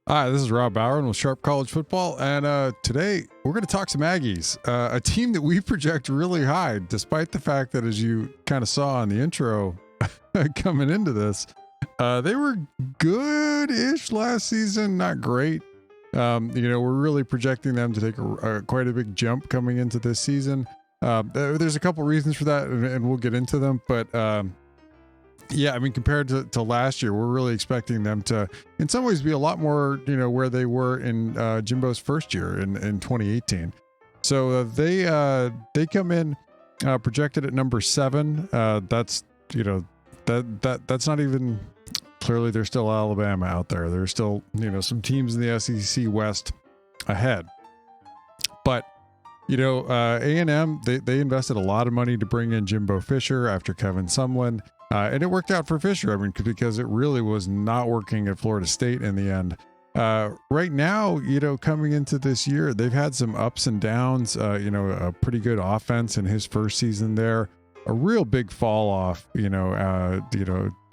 Hi, this is Rob Bowron with Sharp College Football, and today we're going to talk some Aggies, a team that we project really high, despite the fact that, as you kind of saw in the intro coming into this, they were good-ish last season, not great. We're really projecting them to take quite a big jump coming into this season. There's a couple reasons for that, and we'll get into them, but yeah, I mean, compared to last year, we're really expecting them to, in some ways, be a lot more, where they were in Jimbo's first year in 2018. So they come in projected at number 7. That's that's not even, clearly there's still Alabama out there. There's still some teams in the SEC West ahead, but A&M they invested a lot of money to bring in Jimbo Fisher after Kevin Sumlin. And it worked out for Fisher, I mean, because it really was not working at Florida State in the end. Right now, coming into this year, they've had some ups and downs, a pretty good offense in his first season there, a real big fall off,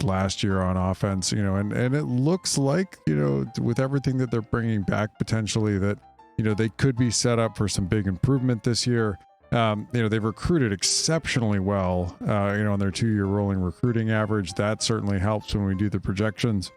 last year on offense, and it looks like, with everything that they're bringing back potentially that, they could be set up for some big improvement this year. They've recruited exceptionally well, on their 2-year rolling recruiting average. That certainly helps when we do the projections.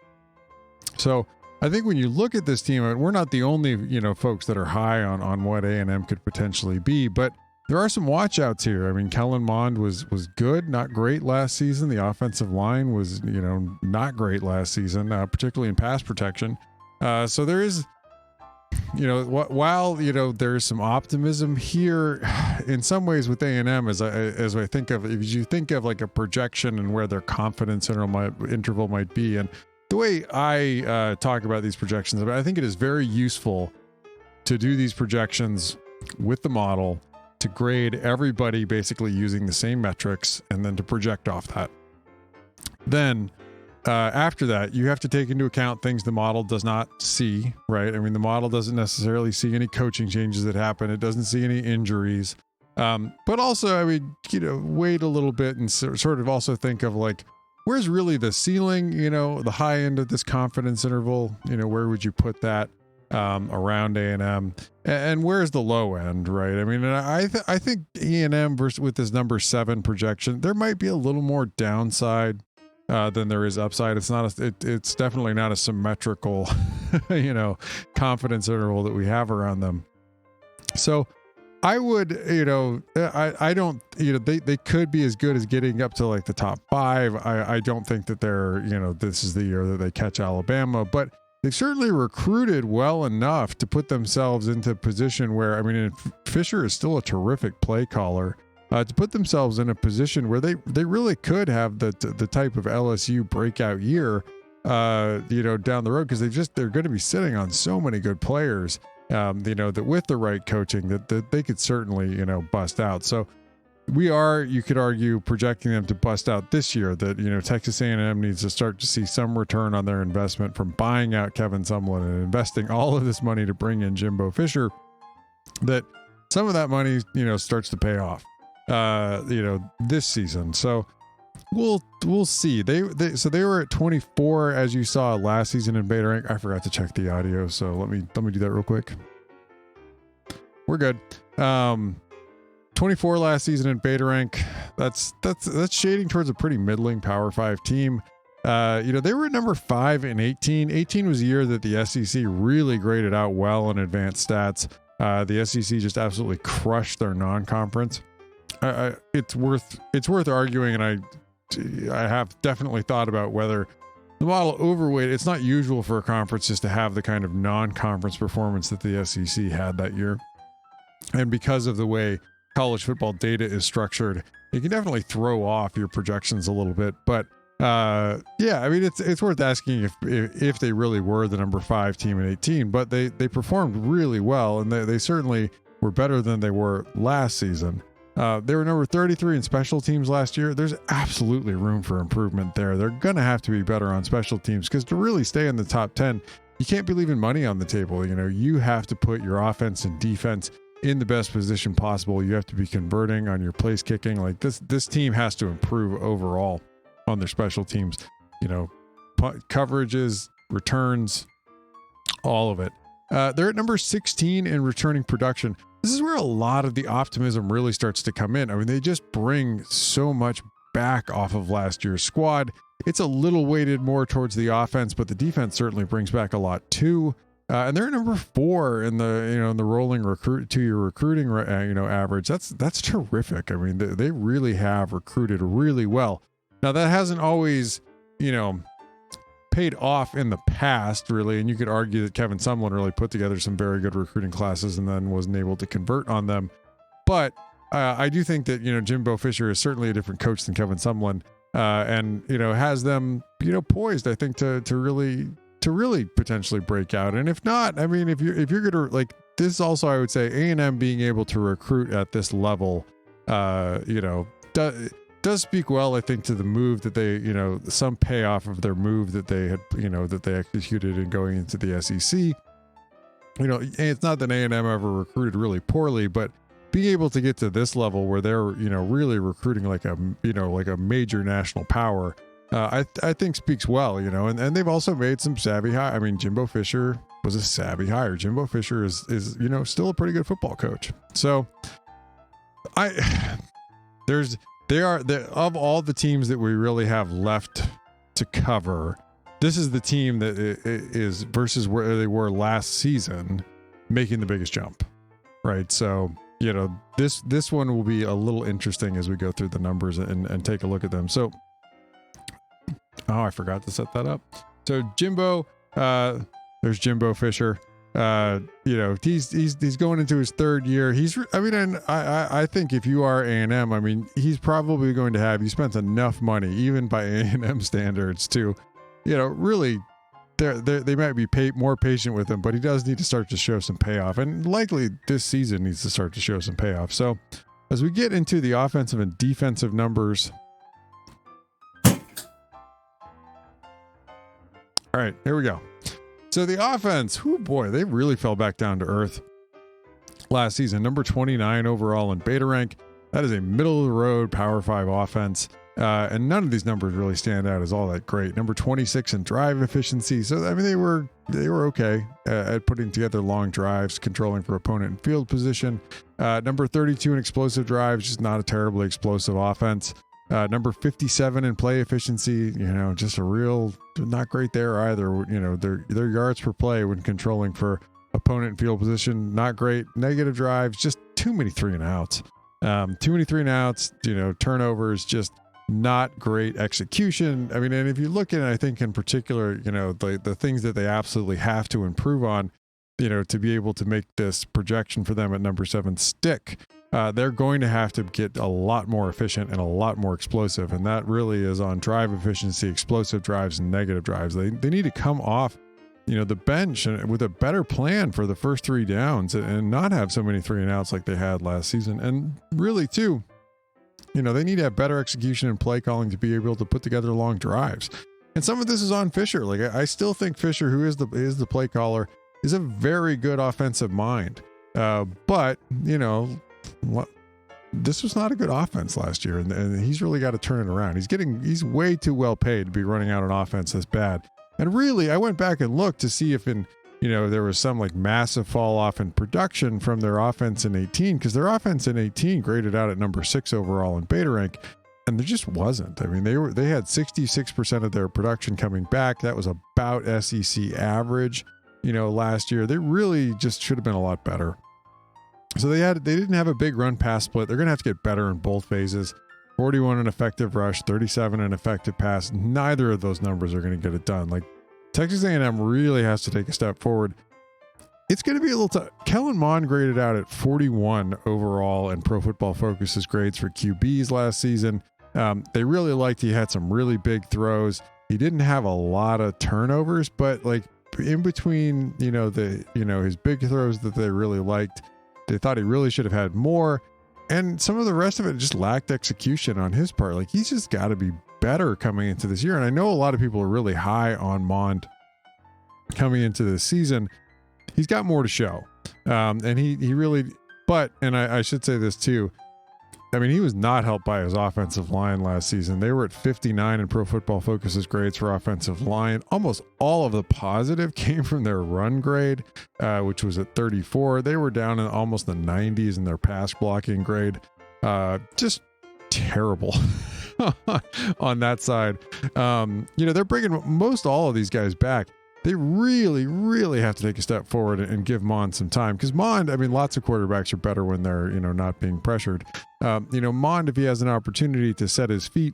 So I think when you look at this team, we're not the only, folks that are high on what A&M could potentially be, but there are some watch outs here. I mean, Kellen Mond was good, not great last season. The offensive line was, not great last season, particularly in pass protection. So there is, while there's some optimism here in some ways with A&M, as I think of, if you think of like a projection and where their confidence interval might be, and the way I talk about these projections, I think it is very useful to do these projections with the model to grade everybody basically using the same metrics and then to project off that. Then after that, you have to take into account things the model does not see, right? I mean, the model doesn't necessarily see any coaching changes that happen. It doesn't see any injuries. But also, I mean, wait a little bit and sort of also think of like, where's really the ceiling, the high end of this confidence interval, where would you put that around A&M? And where's the low end, right? I mean, I think A&M versus with this number 7 projection, there might be a little more downside than there is upside. It's definitely not a symmetrical, confidence interval that we have around them. So I would, I don't, they could be as good as getting up to like the top 5. I don't think that they're, this is the year that they catch Alabama, but they've certainly recruited well enough to put themselves into a position where, I mean, Fisher is still a terrific play caller. To put themselves in a position where they really could have the type of LSU breakout year, down the road, because they're going to be sitting on so many good players, that with the right coaching that they could certainly, bust out. So we are, you could argue, projecting them to bust out this year, that, Texas A&M needs to start to see some return on their investment from buying out Kevin Sumlin and investing all of this money to bring in Jimbo Fisher, that some of that money, starts to pay off. This season. So we'll see. They were at 24, as you saw last season in beta rank. I forgot to check the audio, so let me do that real quick. We're good. 24 last season in beta rank. That's shading towards a pretty middling Power 5 team. They were at number 5 in 18. 18 was a year that the SEC really graded out well in advanced stats. The SEC just absolutely crushed their non-conference. It's worth arguing, and I have definitely thought about whether the model overweight. It's not usual for a conference just to have the kind of non-conference performance that the SEC had that year, and because of the way college football data is structured, it can definitely throw off your projections a little bit. But I mean, it's worth asking if they really were the number 5 team in 18, but they performed really well, and they certainly were better than they were last season. They were number 33 in special teams last year. There's absolutely room for improvement there. They're going to have to be better on special teams, because to really stay in the top 10, you can't be leaving money on the table. You have to put your offense and defense in the best position possible. You have to be converting on your place kicking. Like this team has to improve overall on their special teams, coverages, returns, all of it. They're at number 16 in returning production. This is where a lot of the optimism really starts to come in. I mean, they just bring so much back off of last year's squad. It's a little weighted more towards the offense, but the defense certainly brings back a lot too. And they're number 4 in the rolling 2-year recruiting average. That's terrific. I mean, they really have recruited really well. Now that hasn't always paid off in the past, really, and you could argue that Kevin Sumlin really put together some very good recruiting classes and then wasn't able to convert on them. But I do think that Jimbo Fisher is certainly a different coach than Kevin Sumlin, and has them poised, I think, to really potentially break out. And if not, I mean, if you're gonna like this, also I would say A&M being able to recruit at this level, does speak well, I think, to the move that they, some payoff of their move that they had, that they executed in going into the SEC. It's not that A&M ever recruited really poorly, but being able to get to this level where they're, really recruiting like a major national power, I think speaks well, and they've also made some savvy hire. I mean, Jimbo Fisher was a savvy hire. Jimbo Fisher is still a pretty good football coach. So of all the teams that we really have left to cover, this is the team that is versus where they were last season, making the biggest jump, right? So, this one will be a little interesting as we go through the numbers and take a look at them. So, I forgot to set that up. So Jimbo, there's Jimbo Fisher. He's going into his 3rd year. I think if you are A&M, I mean, he's probably going to have, you spent enough money, even by A&M standards, to, really, they might be more patient with him, but he does need to start to show some payoff, and likely this season needs to start to show some payoff. So as we get into the offensive and defensive numbers, all right, here we go. So the offense, they really fell back down to earth last season. Number 29 overall in beta rank. That is a middle of the road Power 5 offense. And none of these numbers really stand out as all that great. Number 26 in drive efficiency. So, I mean, they were okay at putting together long drives, controlling for opponent and field position. Number 32 in explosive drives, just not a terribly explosive offense. Number 57 in play efficiency, just a real not great there either. Their yards per play when controlling for opponent and field position, not great. Negative drives, just too many 3 and outs. Turnovers, just not great execution. I mean, and if you look at it, I think in particular, the things that they absolutely have to improve on, to be able to make this projection for them at number 7 stick, they're going to have to get a lot more efficient and a lot more explosive. And that really is on drive efficiency, explosive drives, and negative drives. They need to come off, the bench with a better plan for the first 3 downs and not have so many 3 and outs like they had last season. And really too, they need to have better execution and play calling to be able to put together long drives. And some of this is on Fisher. Like, I still think Fisher, who is the play caller, is a very good offensive mind. But this was not a good offense last year, and he's really got to turn it around. He's way too well paid to be running out an offense that's bad. And really, I went back and looked to see if there was some like massive fall off in production from their offense in 18, because their offense in 18 graded out at number 6 overall in beta rank, and there just wasn't. I mean, they had 66% of their production coming back. That was about SEC average, last year. They really just should have been a lot better. So they didn't have a big run pass split. They're going to have to get better in both phases. 41 in effective rush, 37 in effective pass. Neither of those numbers are going to get it done. Like, Texas A&M really has to take a step forward. It's going to be a little tough. Kellen Mond graded out at 41 overall in Pro Football Focus's grades for QBs last season. They really liked, he had some really big throws. He didn't have a lot of turnovers, but like in between, his big throws that they really liked, they thought he really should have had more. And some of the rest of it just lacked execution on his part. Like, he's just got to be better coming into this year. And I know a lot of people are really high on Mond coming into this season. He's got more to show. And he really, but, and I should say this too, I mean, he was not helped by his offensive line last season. They were at 59 in Pro Football Focus's grades for offensive line. Almost all of the positive came from their run grade, which was at 34. They were down in almost the 90s in their pass blocking grade. Just terrible on that side. They're bringing most all of these guys back. They really, really have to take a step forward and give Mond some time, because Mond, I mean, lots of quarterbacks are better when they're, not being pressured. Mond, if he has an opportunity to set his feet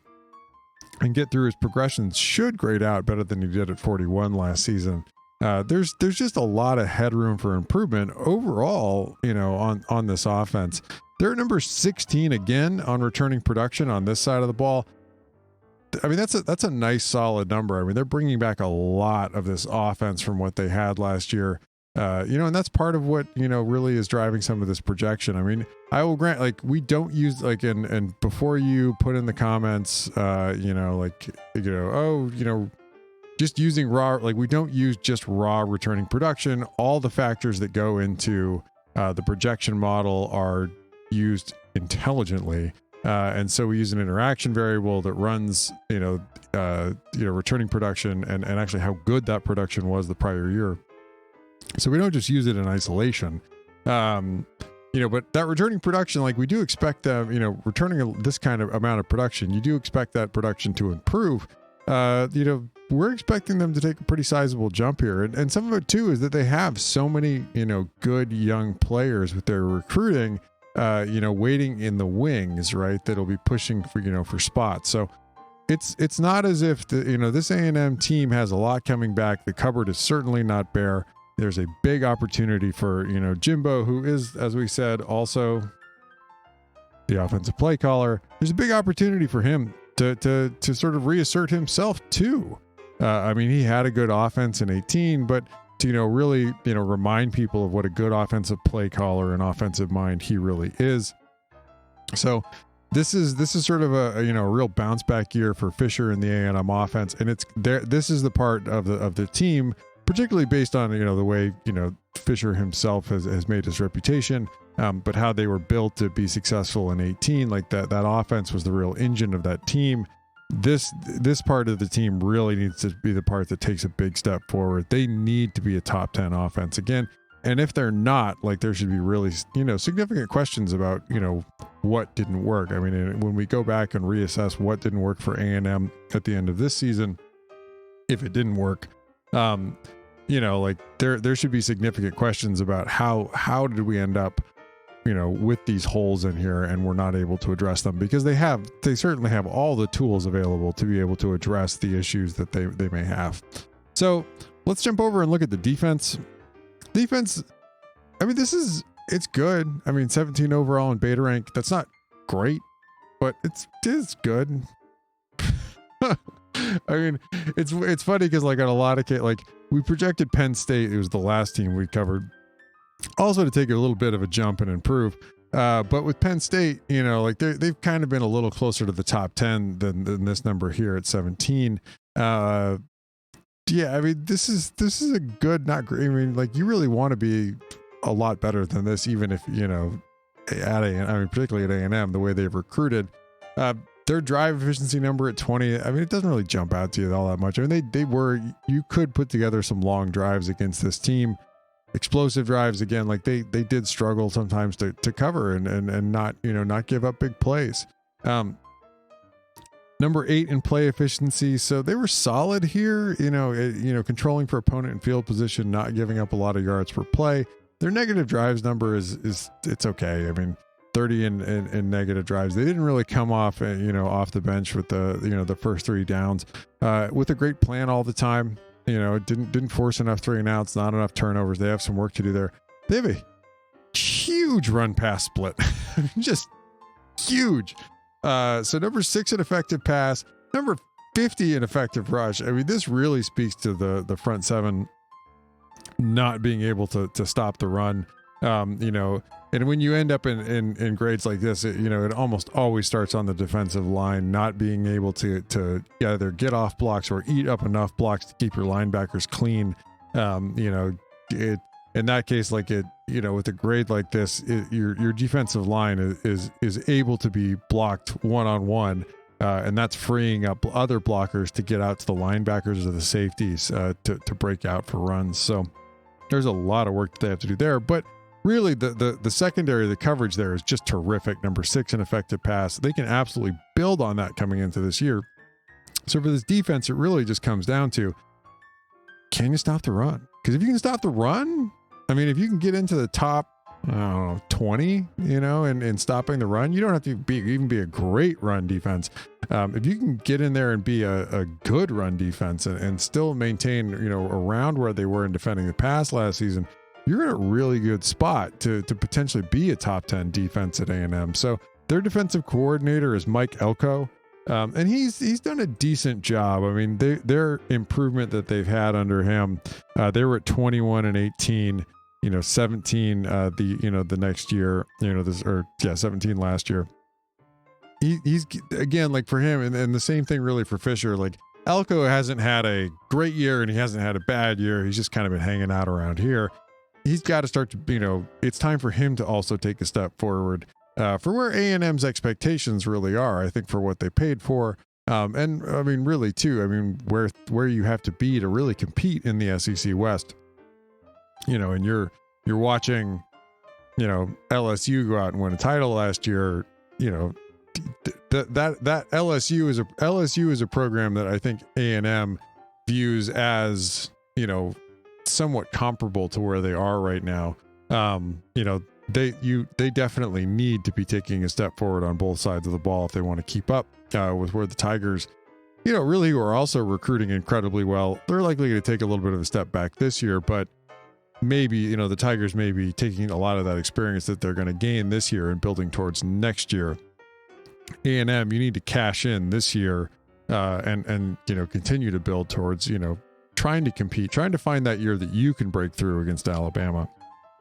and get through his progressions, should grade out better than he did at 41 last season. There's just a lot of headroom for improvement overall, on this offense. They're number 16 again on returning production on this side of the ball. I mean, that's a nice solid number. I mean, they're bringing back a lot of this offense from what they had last year. And that's part of what, really is driving some of this projection. I mean, I will grant, we don't use and before you put in the comments, just using raw, we don't use just raw returning production. All the factors that go into the projection model are used intelligently. And so we use an interaction variable that runs, returning production and actually how good that production was the prior year. So we don't just use it in isolation. But that returning production, we do expect them, returning this kind of amount of production, you do expect that production to improve. We're expecting them to take a pretty sizable jump here. And some of it too is that they have so many, good young players with their recruiting, waiting in the wings, right? That'll be pushing for spots. So it's not as if this A&M team has a lot coming back. The cupboard is certainly not bare. There's a big opportunity for, Jimbo, who is, as we said, also the offensive play caller. There's a big opportunity for him to sort of reassert himself too. I mean, he had a good offense in 18, but to really remind people of what a good offensive play caller and offensive mind he really is. So this is sort of a real bounce back year for Fisher and the A&M offense, and it's there. This is the part of the team, particularly based on the way Fisher himself has made his reputation, but how they were built to be successful in 18. That offense was the real engine of that team. This part of the team really needs to be the part that takes a big step forward. They need to be a top 10 offense again. And if they're not, there should be really, significant questions about, what didn't work. I mean, when we go back and reassess what didn't work for A&M at the end of this season, if it didn't work, there should be significant questions about how did we end up, with these holes in here, and we're not able to address them, because they certainly have all the tools available to be able to address the issues that they may have. So let's jump over and look at the defense. I mean, it's good. I mean, 17 overall in beta rank. That's not great, but it is good. I mean, it's funny because on a lot of cases, we projected Penn State. It was the last team we covered, also to take a little bit of a jump and improve. But with Penn State, they've kind of been a little closer to the top 10 than this number here at 17. I mean, this is a good, not great. I mean, you really want to be a lot better than this, even if, particularly at A&M, the way they've recruited. Their drive efficiency number at 20, I mean, it doesn't really jump out to you all that much. I mean, you could put together some long drives against this team. Explosive drives, again, they did struggle sometimes to cover and not give up big plays. Number 8 in play efficiency. So they were solid here, controlling for opponent and field position, not giving up a lot of yards per play. Their negative drives number is it's okay. I mean, 30 in negative drives. They didn't really come off, off the bench with the first 3 downs, with a great plan all the time. Didn't force enough 3 and outs, not enough turnovers. They have some work to do there. They have a huge run pass split, just huge. So number 6 in effective pass, number 50 in effective rush. I mean, this really speaks to the front 7 not being able to stop the run. And when you end up in grades like this, it almost always starts on the defensive line, not being able to either get off blocks or eat up enough blocks to keep your linebackers clean. in that case, like it, with a grade like this, your defensive line is able to be blocked one-on-one, and that's freeing up other blockers to get out to the linebackers or the safeties to break out for runs. So there's a lot of work that they have to do there, but really the secondary, the coverage there is just terrific. Number 6 in effective pass. They can absolutely build on that coming into this year. So for this defense, it really just comes down to, can you stop the run? Because if you can stop the run, I mean, if you can get into the top, 20, in stopping the run, you don't have to even be a great run defense. If you can get in there and be a good run defense and still maintain, around where they were in defending the pass last season, you're in a really good spot to potentially be a top 10 defense at A&M. So their defensive coordinator is Mike Elko. And he's done a decent job. I mean, their improvement that they've had under him, they were at 21-18, 17, the next year, 17 last year. He's again, like for him, and the same thing really for Fisher, like Elko hasn't had a great year and he hasn't had a bad year. He's just kind of been hanging out around here. He's got to start to, it's time for him to also take a step forward. For where A&M's expectations really are, I think, for what they paid for. And I mean, really too, I mean, where you have to be to really compete in the SEC West, and you're watching, LSU go out and win a title last year, that LSU is a program that I think A&M views as, somewhat comparable to where they are right now. They definitely need to be taking a step forward on both sides of the ball if they want to keep up with where the Tigers, really, who are also recruiting incredibly well. They're likely to take a little bit of a step back this year, but maybe, the Tigers may be taking a lot of that experience that they're going to gain this year and building towards next year. A&M, you need to cash in this year and continue to build towards, trying to compete, trying to find that year that you can break through against Alabama.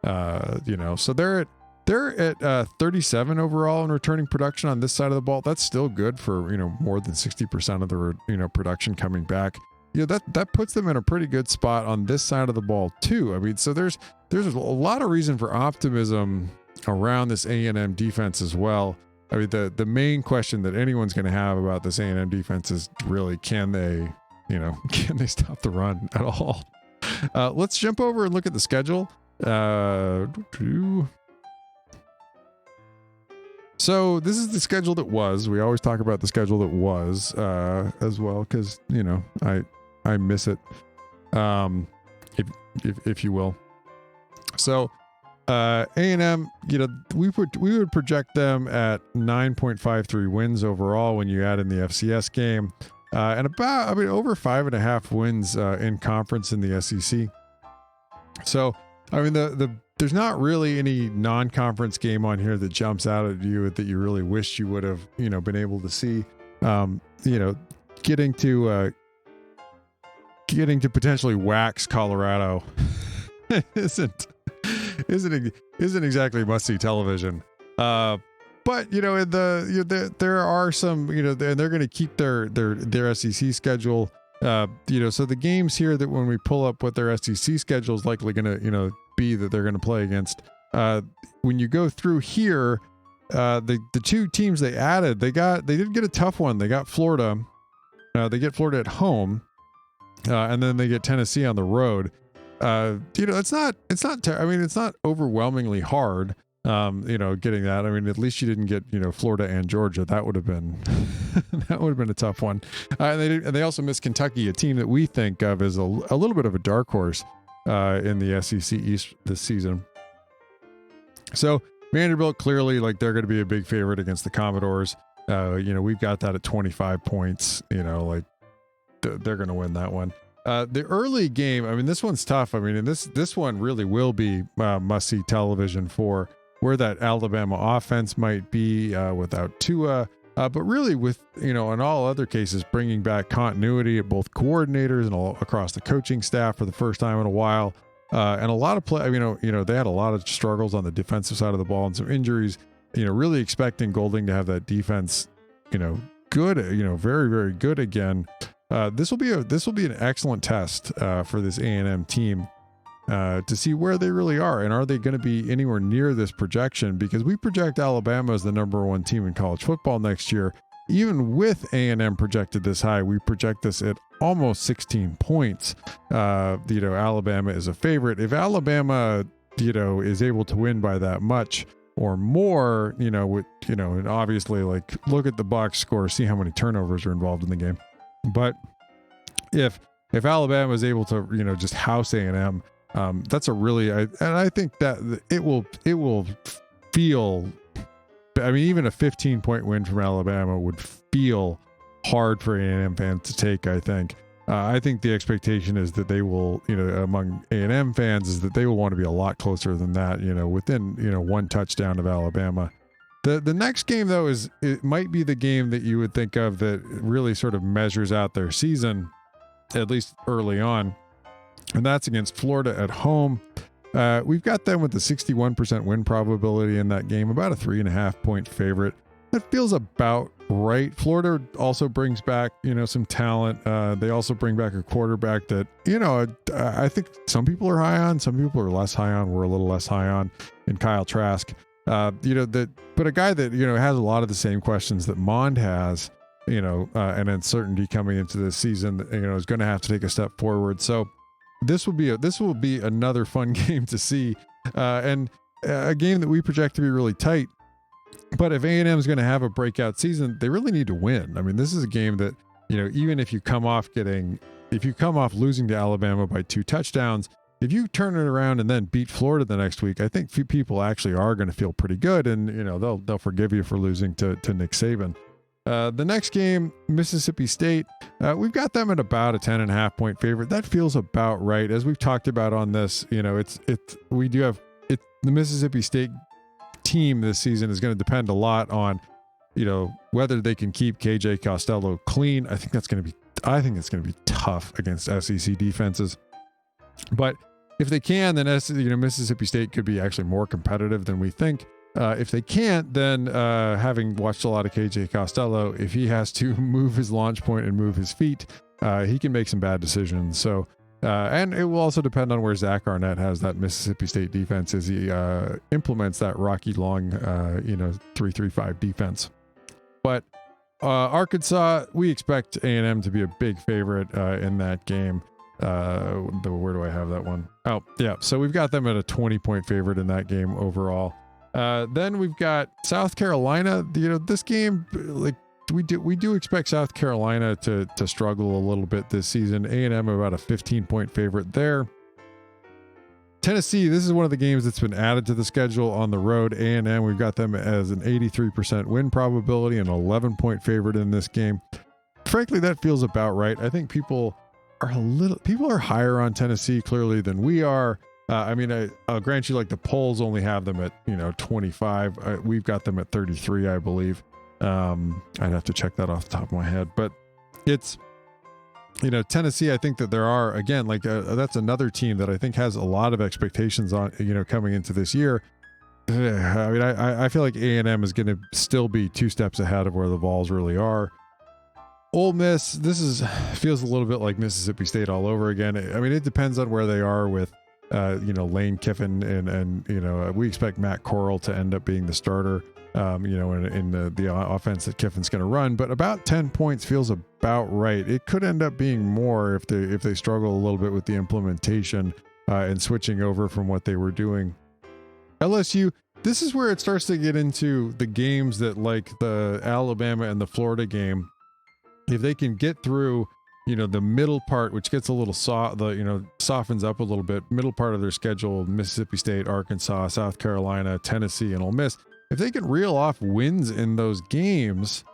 So they're at 37 overall in returning production on this side of the ball. That's still good for, more than 60% of the, production coming back. That puts them in a pretty good spot on this side of the ball too. I mean, so there's a lot of reason for optimism around this A&M defense as well. I mean, the main question that anyone's going to have about this A&M defense is really, can they stop the run at all? Let's jump over and look at the schedule. So this is the schedule that was. We always talk about the schedule that was as well, because I miss it, if you will. So A&M, we would project them at 9.53 wins overall when you add in the FCS game, and about over 5.5 wins in conference in the SEC. So I mean, there's not really any non-conference game on here that jumps out at you that you really wish you would have, been able to see. Getting to potentially wax Colorado isn't exactly must-see television. But there are some, and they're going to keep their SEC schedule. So the games here that when we pull up what their SEC schedule is likely going to, be that they're going to play against, when you go through here, the two teams they added, they did get a tough one. They got Florida. They get Florida at home, and then they get Tennessee on the road. It's not overwhelmingly hard. Getting that. I mean, at least you didn't get, Florida and Georgia. That would have been, a tough one. And they also missed Kentucky, a team that we think of as a little bit of a dark horse, in the SEC East this season. So Vanderbilt, clearly, like, they're going to be a big favorite against the Commodores. We've got that at 25 points, they're going to win that one. The early game, I mean, this one's tough. I mean, and this one really will be must-see television for where that Alabama offense might be without Tua, but really with, in all other cases, bringing back continuity at both coordinators and all across the coaching staff for the first time in a while. And a lot of play, they had a lot of struggles on the defensive side of the ball and some injuries, really expecting Golding to have that defense, good, very, very good again. This will be an excellent test for this A&M team. to see where they really are, and are they going to be anywhere near this projection? Because we project Alabama as the number one team in college football next year. Even with A&M projected this high, we project this at almost 16 points. Alabama is a favorite. If Alabama, is able to win by that much or more, and obviously, like, look at the box score, see how many turnovers are involved in the game. But if Alabama is able to, just house A&M, that's a really, I think that it will feel. I mean, even a 15-point win from Alabama would feel hard for A&M fans to take, I think. I think the expectation is that they will, among A&M fans, is that they will want to be a lot closer than that, within, one touchdown of Alabama. The next game, though, it might be the game that you would think of that really sort of measures out their season, at least early on. And that's against Florida at home. We've got them with the 61% win probability in that game, about a 3.5 point favorite. That feels about right. Florida also brings back, some talent. They also bring back a quarterback that, I think some people are high on, some people are less high on. We're a little less high on in Kyle Trask. But a guy that, has a lot of the same questions that Mond has, and uncertainty coming into this season, is going to have to take a step forward. So this will be another fun game to see, and a game that we project to be really tight. But if A&M is going to have a breakout season, they really need to win. I mean, this is a game that, even if you come off losing to Alabama by 2 touchdowns, if you turn it around and then beat Florida the next week, I think few people actually are going to feel pretty good, and they'll forgive you for losing to Nick Saban. The next game, Mississippi State, we've got them at about a 10.5 point favorite. That feels about right. As we've talked about on this, the Mississippi State team this season is going to depend a lot on, whether they can keep KJ Costello clean. I think it's going to be tough against SEC defenses. But if they can, then Mississippi State could be actually more competitive than we think. If they can't, then having watched a lot of KJ Costello, if he has to move his launch point and move his feet, he can make some bad decisions. So, and it will also depend on where Zach Arnett has that Mississippi State defense as he implements that Rocky Long, 3-3-5 defense. But Arkansas, we expect A&M to be a big favorite in that game. Where do I have that one? Oh, yeah. So we've got them at a 20-point favorite in that game overall. Then we've got South Carolina. This game, like, we do expect South Carolina to struggle a little bit this season. A&M about a 15-point favorite there. Tennessee, this is one of the games that's been added to the schedule on the road. A&M, we've got them as an 83% win probability and 11-point favorite in this game. Frankly, that feels about right. I think people are higher on Tennessee clearly than we are. I'll grant you, like, the polls only have them at 25. We've got them at 33, I believe. I'd have to check that off the top of my head, but it's Tennessee. I think that there are, again, like, that's another team that I think has a lot of expectations on coming into this year. I feel like A&M is going to still be 2 steps ahead of where the Vols really are. Ole Miss, feels a little bit like Mississippi State all over again. It depends on where they are with Lane Kiffin, and we expect Matt Corral to end up being the starter, in the offense that Kiffin's going to run. But about 10 points feels about right. It could end up being more if they struggle a little bit with the implementation and switching over from what they were doing. LSU, this is where it starts to get into the games that, like the Alabama and the Florida game, if they can get through the middle part, which gets a little softens up a little bit, middle part of their schedule, Mississippi State, Arkansas, South Carolina, Tennessee, and Ole Miss, if they can reel off wins in those games,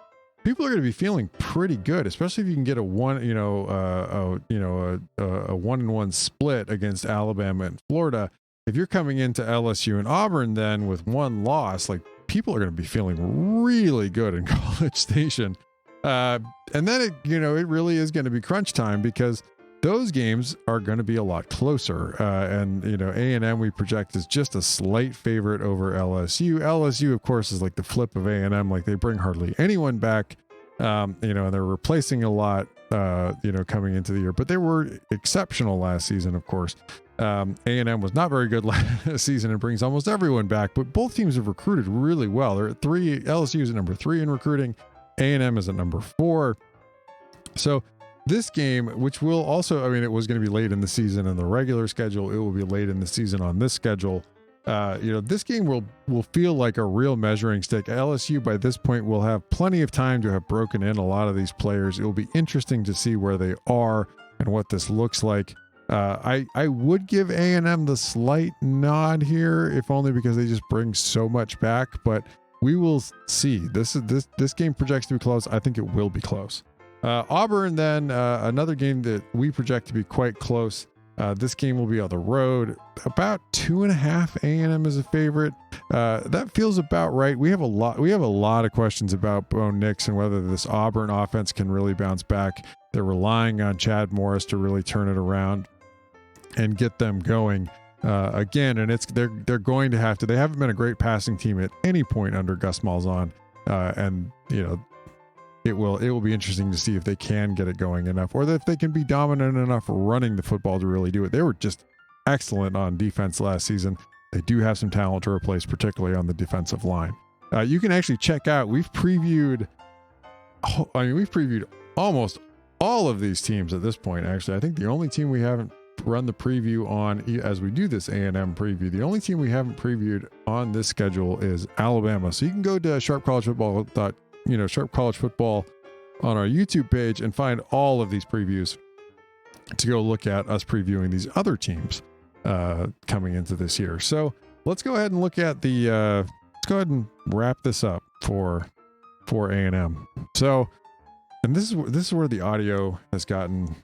people are going to be feeling pretty good, especially if you can get a 1-1 split against Alabama and Florida. If you're coming into LSU and Auburn then with 1 loss, like, people are going to be feeling really good in College Station. And then it really is going to be crunch time, because those games are going to be a lot closer. And A&M we project is just a slight favorite over LSU. LSU, of course, is like the flip of A&M. Like, they bring hardly anyone back, and they're replacing a lot, coming into the year. But they were exceptional last season, of course. A&M was not very good last season and brings almost everyone back, but both teams have recruited really well. They're at 3. LSU is at number 3 in recruiting. A&M is at number 4. So this game, which will also, I mean, it was going to be late in the season in the regular schedule. It will be late in the season on this schedule. This game will feel like a real measuring stick. LSU by this point will have plenty of time to have broken in a lot of these players. It will be interesting to see where they are and what this looks like. I would give A&M the slight nod here, if only because they just bring so much back, but we will see. This game projects to be close. I think it will be close. Auburn, then, another game that we project to be quite close. This game will be on the road. About 2.5 A&M is a favorite. That feels about right. We have a lot of questions about Bo Nix and whether this Auburn offense can really bounce back. They're relying on Chad Morris to really turn it around and get them going again. And they're going to have to. They haven't been a great passing team at any point under Gus Malzahn, and it will be interesting to see if they can get it going enough, or if they can be dominant enough running the football to really do it. They were just excellent on defense last season. They do have some talent to replace, particularly on the defensive line. You can actually check out. We've previewed almost all of these teams at this point. Actually, I think the only team we haven't run the preview on as we do this A&M preview, the only team we haven't previewed on this schedule is Alabama. So you can go to Sharp College Football on our YouTube page and find all of these previews to go look at us previewing these other teams coming into this year. So let's go ahead and look at let's go ahead and wrap this up for A&M. So, and this is where the audio has gotten.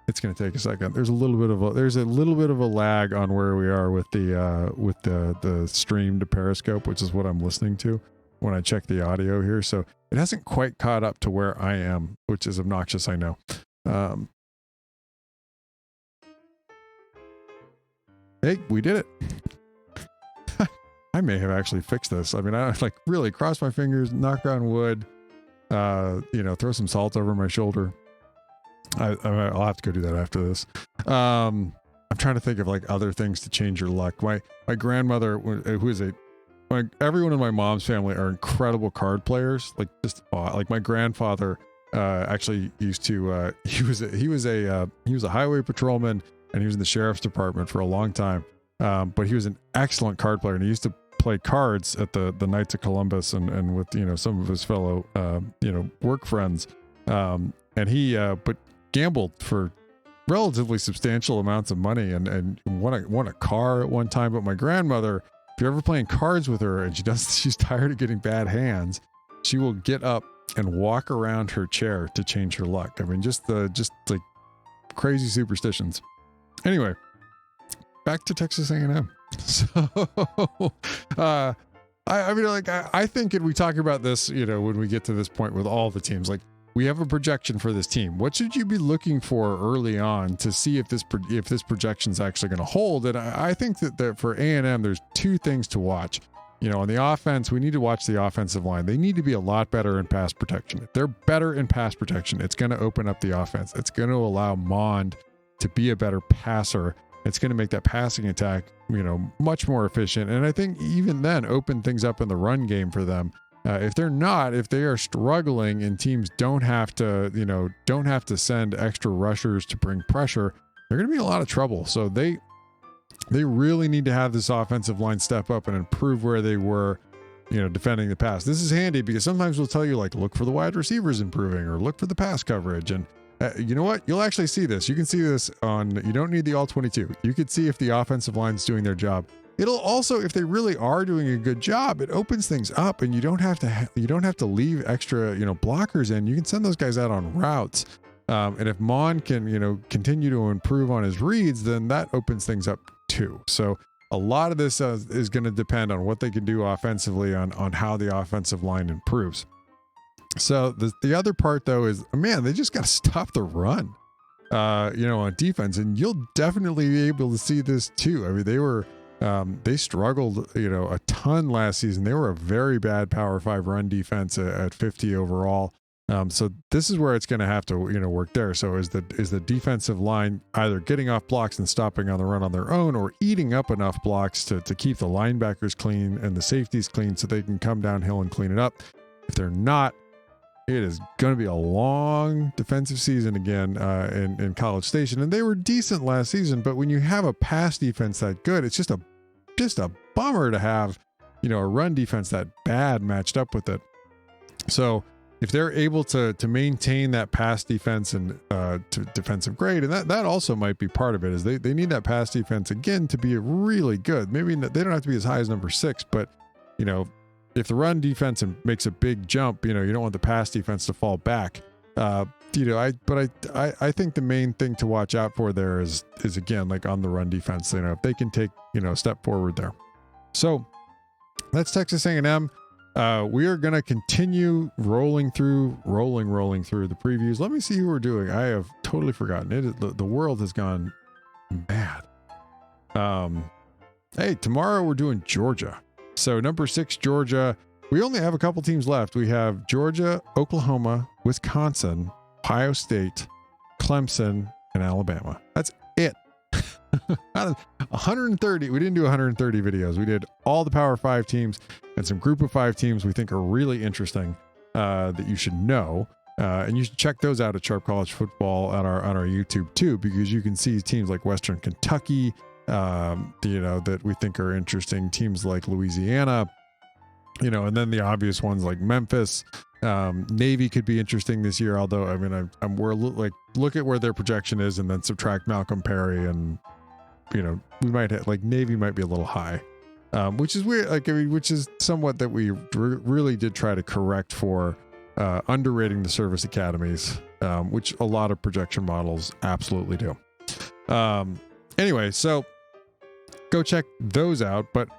It's going to take a second. There's a little bit of a lag on where we are with the stream to Periscope, which is what I'm listening to when I check the audio here. So it hasn't quite caught up to where I am, which is obnoxious, I know. Hey, we did it. I may have actually fixed this. I mean, I really cross my fingers, knock on wood, throw some salt over my shoulder. I'll have to go do that after this. I'm trying to think of other things to change your luck. My grandmother, everyone in my mom's family are incredible card players. My grandfather actually used to. He was a highway patrolman, and he was in the sheriff's department for a long time. But he was an excellent card player, and he used to play cards at the Knights of Columbus and with some of his fellow work friends. And he but gambled for relatively substantial amounts of money and won a car at one time. But my grandmother, if you're ever playing cards with her and she's tired of getting bad hands, she will get up and walk around her chair to change her luck. I mean, just like crazy superstitions. Anyway, back to Texas A&M. So I think, and we talk about this, when we get to this point with all the teams, we have a projection for this team. What should you be looking for early on to see if this projection is actually going to hold? And I think that for A&M, there's two things to watch. On the offense, we need to watch the offensive line. They need to be a lot better in pass protection. If they're better in pass protection, it's going to open up the offense. It's going to allow Mond to be a better passer. It's going to make that passing attack, much more efficient. And I think even then open things up in the run game for them. If they are struggling and teams don't have to send extra rushers to bring pressure, they're going to be in a lot of trouble. So they really need to have this offensive line step up and improve where they were, defending the pass. This is handy because sometimes we'll tell you look for the wide receivers improving or look for the pass coverage. And you know what? You'll actually see this. You can see this you don't need the all 22. You could see if the offensive line's doing their job. It'll also, if they really are doing a good job, it opens things up, and you don't have to leave extra, blockers in. You can send those guys out on routes. And if Mon can, continue to improve on his reads, then that opens things up too. So a lot of this is going to depend on what they can do offensively on how the offensive line improves. So the other part though is, man, they just got to stop the run, on defense, and you'll definitely be able to see this too. I mean, they struggled, a ton last season. They were a very bad Power 5 run defense at 50 overall. So this is where it's going to have to, work there. So is the defensive line either getting off blocks and stopping on the run on their own, or eating up enough blocks to keep the linebackers clean and the safeties clean so they can come downhill and clean it up? If they're not, it is going to be a long defensive season again in College Station. And they were decent last season, but when you have a pass defense that good, it's just a bummer to have, a run defense that bad matched up with it. So if they're able to maintain that pass defense and to defensive grade, and that also might be part of it, is they need that pass defense again to be really good. Maybe they don't have to be as high as number 6, but if the run defense makes a big jump, you don't want the pass defense to fall back. I think the main thing to watch out for there is again, like on the run defense, if they can take a step forward there. So that's Texas A&M. We are going to continue rolling through the previews. Let me see who we're doing. I have totally forgotten it. The world has gone mad. Hey, tomorrow we're doing Georgia. So number 6, Georgia. We only have a couple teams left. We have Georgia, Oklahoma, Wisconsin, Ohio State, Clemson, and Alabama. That's it. Out of 130, we didn't do 130 videos. We did all the Power 5 teams and some Group of 5 teams we think are really interesting that you should know. And you should check those out at Sharp College Football on our YouTube too, because you can see teams like Western Kentucky, that we think are interesting. Teams like Louisiana, and then the obvious ones like Memphis. Navy could be interesting this year, although we're look at where their projection is and then subtract Malcolm Perry, and we might have, Navy might be a little high, which is weird. Which is somewhat that we really did try to correct for underrating the service academies, which a lot of projection models absolutely do. Anyway, so go check those out. But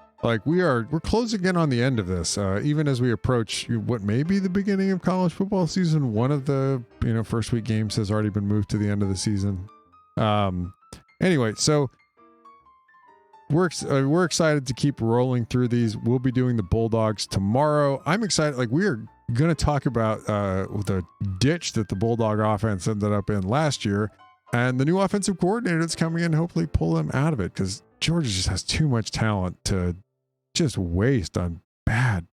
we're closing in on the end of this, even as we approach what may be the beginning of college football season. One of the first week games has already been moved to the end of the season. Anyway, so we're excited to keep rolling through these. We'll be doing the Bulldogs tomorrow. I'm excited. We are going to talk about the ditch that the Bulldog offense ended up in last year, and the new offensive coordinator that's coming in, hopefully pull them out of it, because Georgia just has too much talent to just waste on bad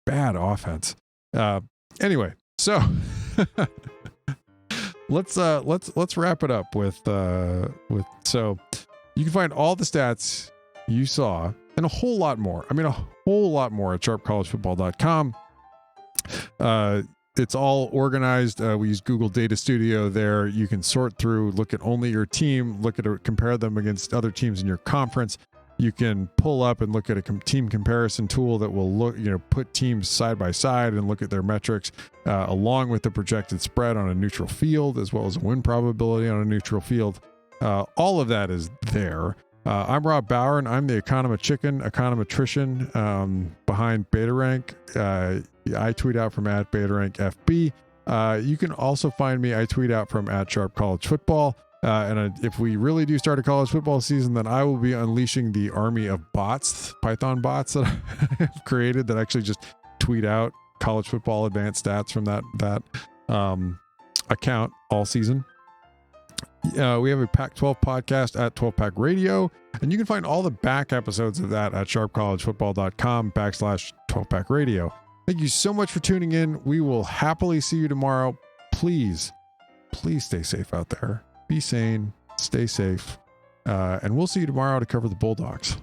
offense. Anyway, so let's wrap it up with so you can find all the stats you saw and a whole lot more. A whole lot more at sharpcollegefootball.com. It's all organized. We use Google Data Studio there. You can sort through, look at only your team, compare them against other teams in your conference. You can pull up and look at a team comparison tool that will put teams side by side and look at their metrics, along with the projected spread on a neutral field, as well as a win probability on a neutral field. All of that is there. I'm Rob Bowron. I'm the econometrician behind BetaRank. I tweet out from @BetaRankFB. You can also find me. I tweet out from @SharpCollegeFootball. And if we really do start a college football season, then I will be unleashing the army of bots, Python bots that I have created that actually just tweet out college football advanced stats from that account all season. We have a Pac-12 podcast at 12 Pack Radio, and you can find all the back episodes of that at sharpcollegefootball.com/12 Pack Radio. Thank you so much for tuning in. We will happily see you tomorrow. Please stay safe out there. Be sane, stay safe, and we'll see you tomorrow to cover the Bulldogs.